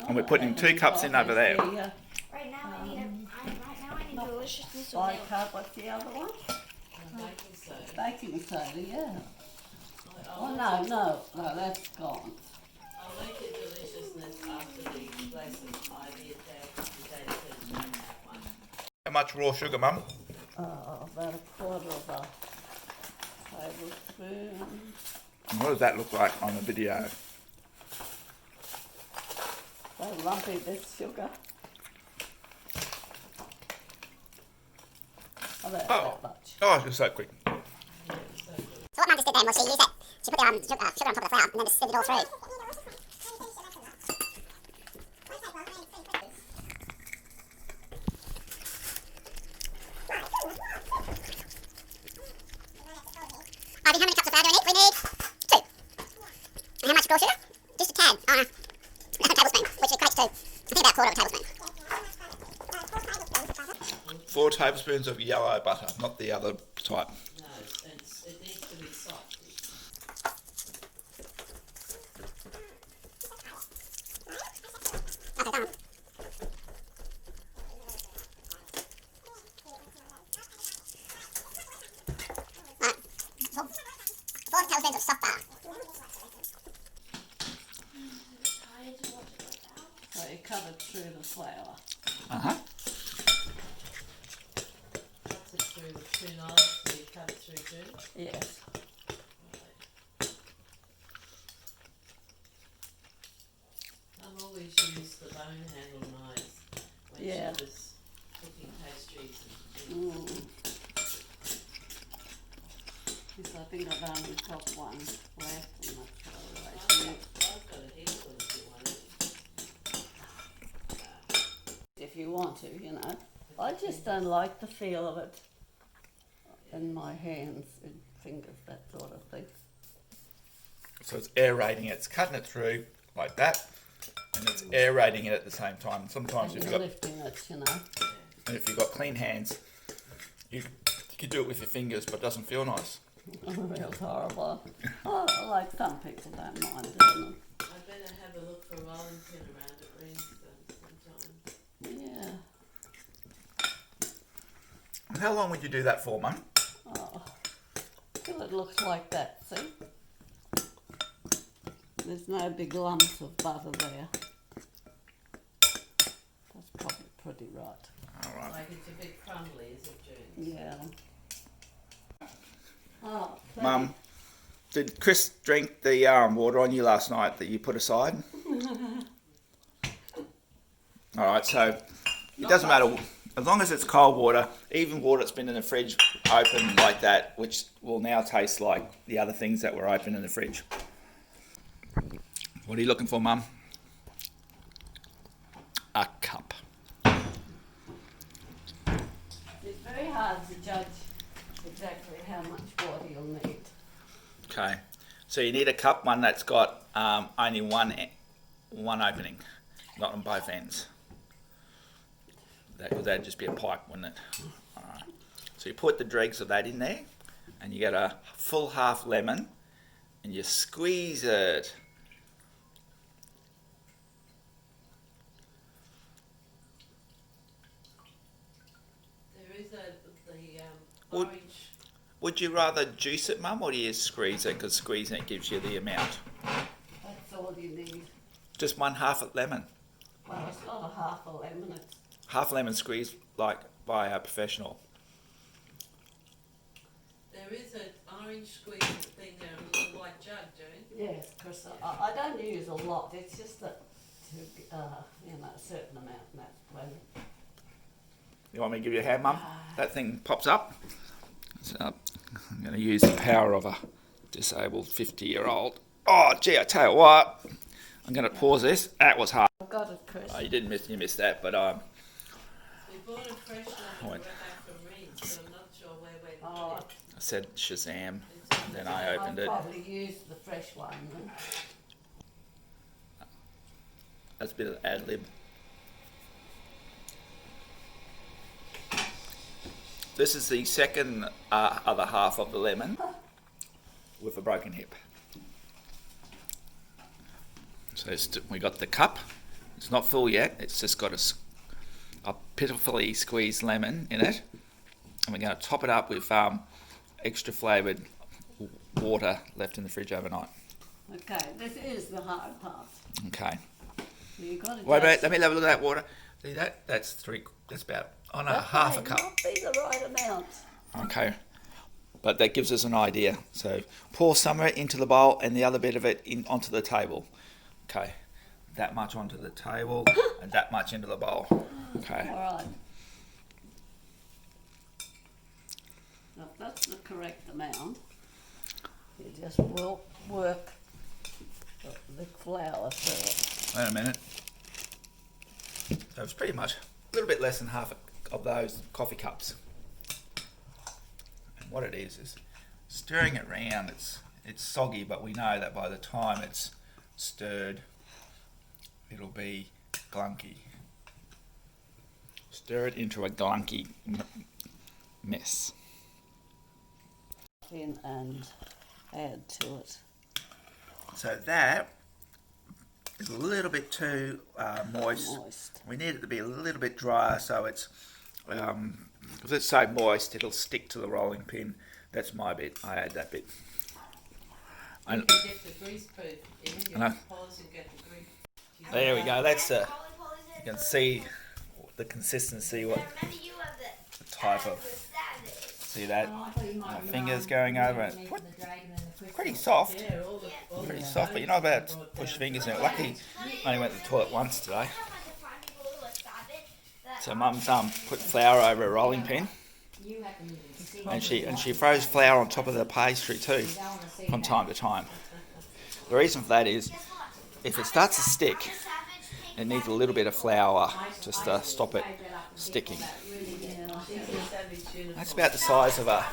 And we're putting 2 cups in over there. Right now I need deliciousness of milk. Bicarb, what's the other one? Baking soda. Baking soda, yeah. I'll No, that's gone. I'll make it deliciousness after the glass of ivy attack. Potato chips don't have one. How much raw sugar, Mum? About a quarter of a tablespoon. And what does that look like on the video? So lumpy, this sugar. About that much. Oh, it's so quick. So what Mum just did then was she used it. She put the sugar on top of the flour and then just sieved it all through. Ivy, how many cups of flour do we need? We need 2. And how much raw sugar? Just a tad. Oh no. That's a tablespoon, which equates to, I think about a quarter of a tablespoon. 4 tablespoons of yellow butter, not the other type. No, it needs to be soft. Okay, done. Right. 4 tablespoons of soft butter. So you cut it through the flour. Uh-huh. Cuts it through with 2 knives, so you cut it through too. Yes. I've always used the bone handle knives when Yeah. she was cooking pastries and things. Because I think I've only got one left and that's what I I've always use. got a handful if you want it. If you want to, you know. I just don't like the feel of it in my hands and fingers, that sort of thing. So it's aerating it. It's cutting it through like that, and it's aerating it at the same time. Sometimes And if you're you've got, lifting it, you know. and if you've got clean hands, you could do it with your fingers, but it doesn't feel nice. Real horrible. Oh, like some people don't mind doing them. I better have a look for a rolling pin around at Rings sometime. Yeah. How long would you do that for, Mum? Oh, till it looks like that, see? There's no big lumps of butter there. That's probably pretty right. All right. Like it's a bit crumbly, is it, June? Yeah. Oh, Mum, did Chris drink the water on you last night that you put aside? All right, so it doesn't matter. As long as it's cold water, even water that's been in the fridge open like that, which will now taste like the other things that were open in the fridge. What are you looking for, Mum? A cup. It's very hard to judge exactly how much water you'll need. Okay, so you need a cup, one that's got only one opening, not on both ends. That'd just be a pipe, wouldn't it? All right. So you put the dregs of that in there, and you get a full half lemon, and you squeeze it. There is the Would- orange. Would you rather juice it, Mum, or do you squeeze it? Because squeezing it gives you the amount. That's all you need. Just one half a lemon. Well, it's not a half a lemon, it's Half a lemon squeezed like by a professional. There is an orange squeeze thing there, a little white jug, June. yes, because I don't use a lot. It's just that to you know, a certain amount, and that's plenty. You want me to give you a hand, Mum? That thing pops up. So I'm going to use the power of a disabled 50-year-old. Oh, gee, I tell you what. I'm going to pause this. That was hard. I've got it, Chris. Oh, you missed that, but We bought a fresh one and we got back from Rings, so I'm not sure where we're Oh, going. I said Shazam. Then I opened I'll it. probably use the fresh one then. That's a bit of ad lib. This is the second other half of the lemon with a broken hip. So we got the cup. It's not full yet. It's just got a pitifully squeezed lemon in it. And we're going to top it up with extra flavoured water left in the fridge overnight. Okay, this is the hard part. Okay. You've got to Wait a minute, let me have a look at that water. See that? That's about, half a cup. That may not be the right amount. Okay. But that gives us an idea. So pour some of it into the bowl and the other bit of it onto the table. Okay. That much onto the table and that much into the bowl. Okay. All right. Now, if that's the correct amount, you just will work the flour through it. Wait a minute. So it's pretty much a little bit less than half of those coffee cups. And what it is stirring it round. It's soggy, but we know that by the time it's stirred, it'll be glunky. Stir it into a glunky mess. In and add to it. So that is a little bit too moist. We need it to be a little bit drier, so it's because it's so moist, it'll stick to the rolling pin. That's my bit. I add that bit. You can get the grease proof. You know. can pause and get the grease. There we go. That's you You can see the consistency. What type of? See that? My fingers going over it. Pretty soft. Yeah, all Pretty soft, but you're not about to push fingers in it. Lucky I only went to the toilet once today. So Mum's put flour over a rolling pin, and she throws flour on top of the pastry too, from time to time. The reason for that is, if it starts to stick, it needs a little bit of flour just to stop it sticking. That's about the size of a.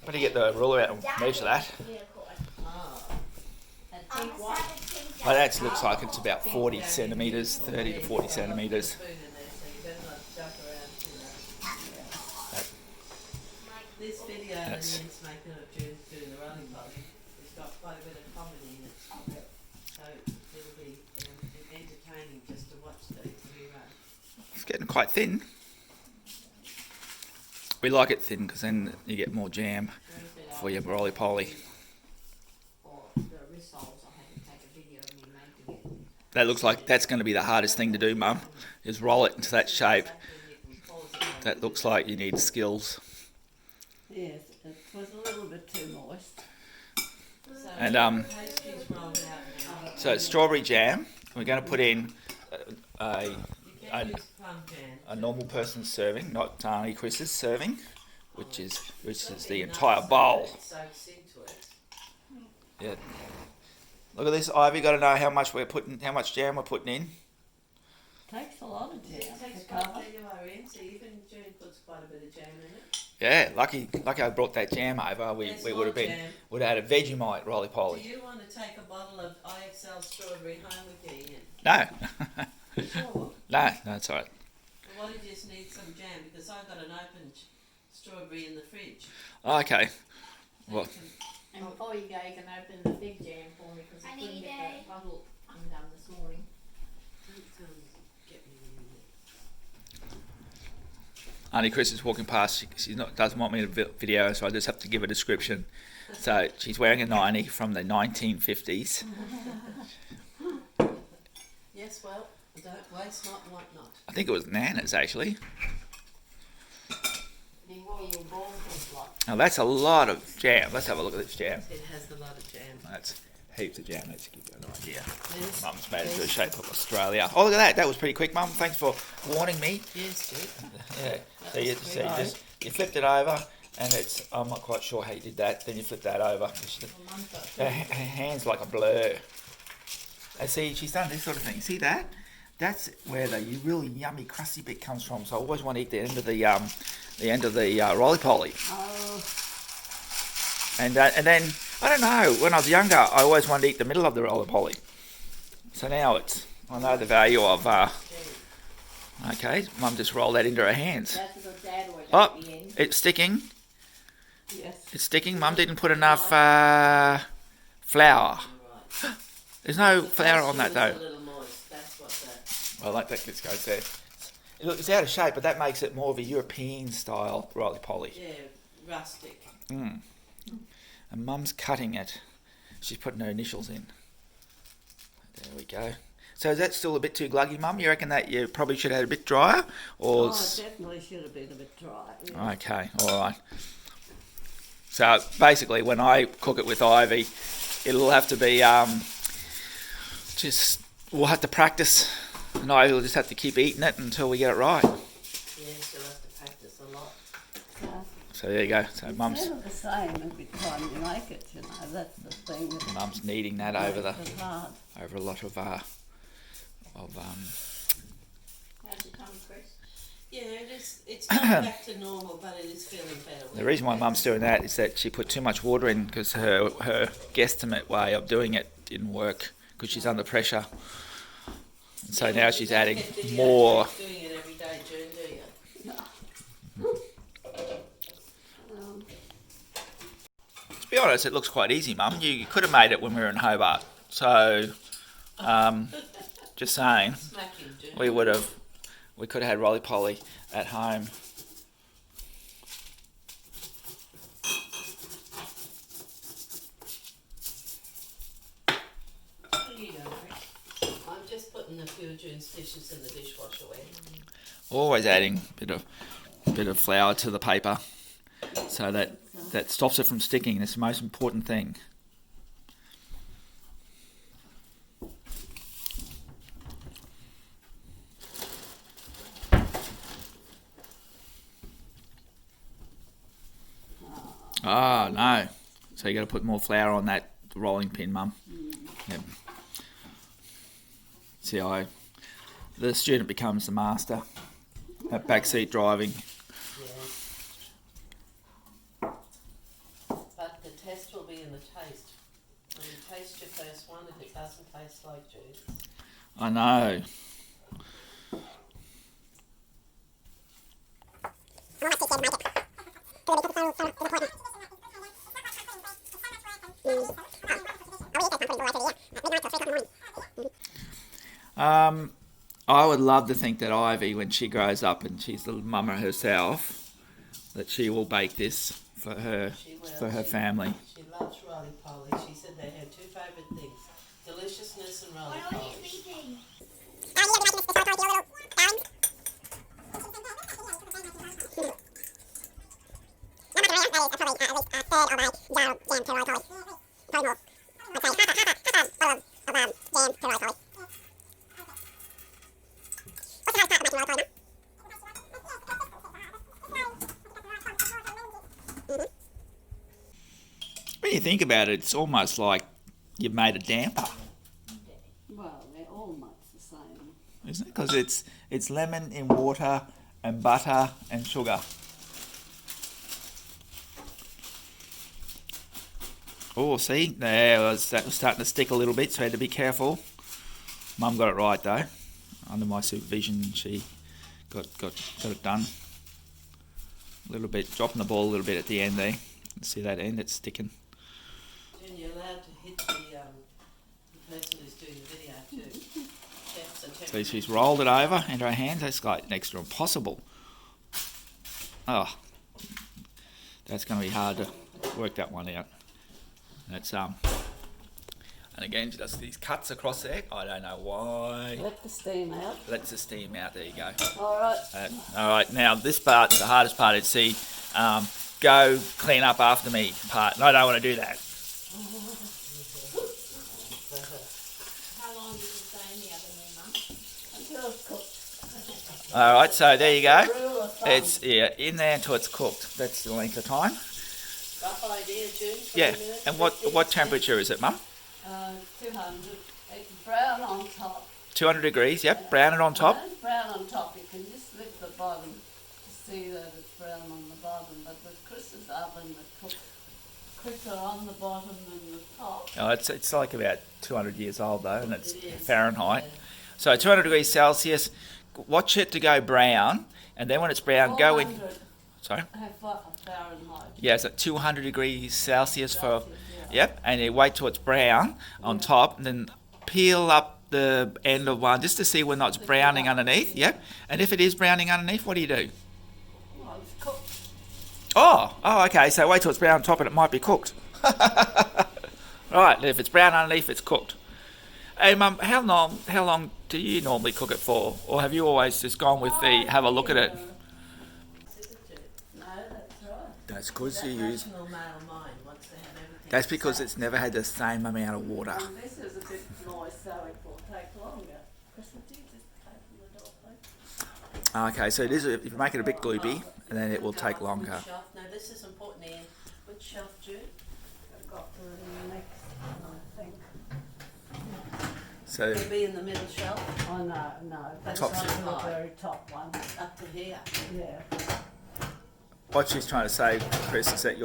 When you get the ruler out and measure that. Well, that looks like it's about 40 centimetres, 30 to 40 centimetres. This video and the making of June doing the roly-poly, it's got quite a bit of comedy in it. So it'll be entertaining just to watch the rerun. It's getting quite thin. We like it thin because then you get more jam for your roly-poly. That looks like that's going to be the hardest thing to do, Mum, is roll it into that shape. That looks like you need skills. Yes, it was a little bit too moist. And so it's strawberry jam. We're going to put in a normal person's serving, not Auntie Chris's serving, which is the entire bowl. Yeah. Look at this, Ivy. Got to know how much jam we're putting in. Takes a lot of jam. It takes quite a bit in, so even June puts quite a bit of jam in it. Yeah, lucky I brought that jam over. We would have had a Vegemite roly-poly. Do you want to take a bottle of IXL strawberry home with you, Ian? No. Sure. No, it's all right. Well, what if you just need some jam? Because I've got an open strawberry in the fridge. Okay. Well, And before you go, you can open the big jam for me because I couldn't get the bottle undone this morning. Don't get me in Auntie Chris is walking past. She doesn't want me to video, so I just have to give a description. So she's wearing a 90 from the 1950s. Yes, well, don't waste not, want not. I think it was Nana's actually. Then what are your balls look like? Now that's a lot of jam. Let's have a look at this jam. It has a lot of jam. That's heaps of jam. Let's give you an idea. Yes. Mum's made it to the shape of Australia. Oh, look at that. That was pretty quick, Mum. Thanks for warning me. Yes, Duke. Yeah. So you flipped it over, and I'm not quite sure how you did that. Then you flip that over. Her hand's like a blur. And see, she's done this sort of thing. See that? That's where the really yummy, crusty bit comes from. So I always want to eat the end of the roly-poly. Oh, And then I don't know. When I was younger, I always wanted to eat the middle of the roly-poly. So now I know the value of. Okay, Mum just rolled that into her hands. That's because Dad always Oh, at the end. it's sticking. yes. It's sticking. Mum didn't put enough flour. Right. There's no The flour first on that one is though. a little moist, that's what the, I like that it goes there. Look, it's out of shape, but that makes it more of a European style roly-poly. yeah, rustic. And Mum's cutting it. She's putting her initials in. There we go. So is that still a bit too gluggy, Mum? You reckon that you probably should have had a bit drier? Or Oh, it definitely should have been a bit dry. Yeah. Okay, all right. So basically, when I cook it with Ivy, it'll have to be we'll have to practice, and Ivy will just have to keep eating it until we get it right. Yeah, she'll have to practice a lot. So there you go. So It's Mum's never the same every time you make it, you know. That's the thing. That Mum's kneading that over makes it hard. a lot of How's your tummy, Chris? Yeah, it's not back to normal, but it is feeling better. The reason why Mum's doing that is that she put too much water in because her guesstimate way of doing it didn't work because she's under pressure. And so now she's adding more. Doing it every day, June, do you? To be honest, it looks quite easy, Mum. You could have made it when we were in Hobart. So, just saying, Smack him, June. we could have had roly-poly at home. What are you doing, Chris? I'm just putting a few of June's dishes in the dishwasher away. Always adding a bit of flour to the paper, so that stops it from sticking. That's the most important thing. Oh no! So you got to put more flour on that rolling pin, Mum. Yep. See, the student becomes the master at backseat driving. Yeah. But the test will be in the taste. When you taste your first one, if it doesn't taste like June's, I know. I would love to think that Ivy, when she grows up and she's the mama herself, that she will bake this for her family. she loves roly-poly. She said they had two favourite things, deliciousness and roly-poly. When you think about it, it's almost like you've made a damper, Well, they're all much the same. isn't it? Because it's lemon in water and butter and sugar. Oh, see, there that was starting to stick a little bit, so I had to be careful. Mum got it right though. Under my supervision, she got it done. A little bit, dropping the ball a little bit at the end there. See that end? It's sticking. June, you're allowed to hit the person who's doing the video too. Chefs and So she's rolled it over into her hands. That's like next to impossible. Oh, that's going to be hard to work that one out. That's and again, she does these cuts across there. I don't know why. Let the steam out. Lets the steam out. There you go. All right. All right. Now this part, the hardest part is go clean up after me part. And I don't want to do that. How long did it stay in the oven there, Mum? Until it's cooked. All right. So there you go. Rule of thumb. It's in there until it's cooked. That's the length of time. rough idea, June. 20 Yeah. minutes, And 50? what temperature is it, Mum? 200. It's brown on top. 200 degrees. Yep. Brown it on top. When it's brown on top, you can just lift the bottom to see that it's brown on the bottom. But with Chris's oven, it cooks quicker on the bottom than the top. Oh, it's like about 200 years old though, and it's It is, Fahrenheit. yeah. So 200 degrees Celsius. Watch it to go brown, and then when it's brown, go in. 400 Sorry. Fahrenheit. Yeah, it's at 200 degrees Celsius for. Celsius, yeah. Yep, and you wait till it's brown on top, and then peel up the end of one just to see whether it's browning underneath. Yep. And if it is browning underneath, what do you do? Well, it's cooked. Oh, okay. So wait till it's brown on top and it might be cooked. Right. If it's brown underneath, it's cooked. Hey, Mum, how long do you normally cook it for? Or have you always just gone with the have a look at it? No, that's right. That's because That you use... rational male mind wants to have everything. That's because it's never had the same amount of water. And this is a bit moist, so it will take longer. Kristen, do you just open the door, please? Okay, so it is, if you make it a bit gloopy, and then it will Go take up longer. which shelf? No, this is important, Ian. Which shelf, June? I've got the next one, I think. So It'll be in the middle shelf, Oh, no, that's Top on shelf. the very top one. up to here. Yeah. what she's trying to say, Chris, is that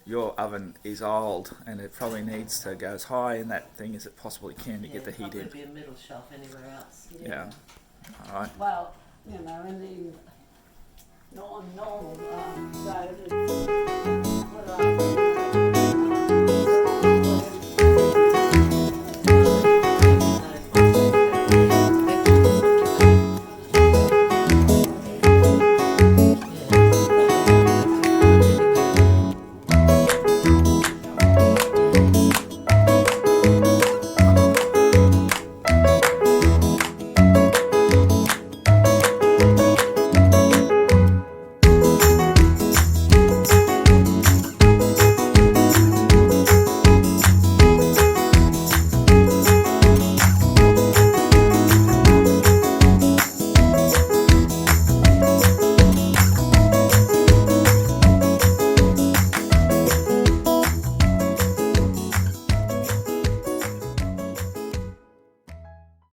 your oven is old, and it probably needs to go as high in that thing as it possibly can to get the heat in. Probably be a middle shelf anywhere else. Yeah. All right. Well, you know, in the normal, so it's, what I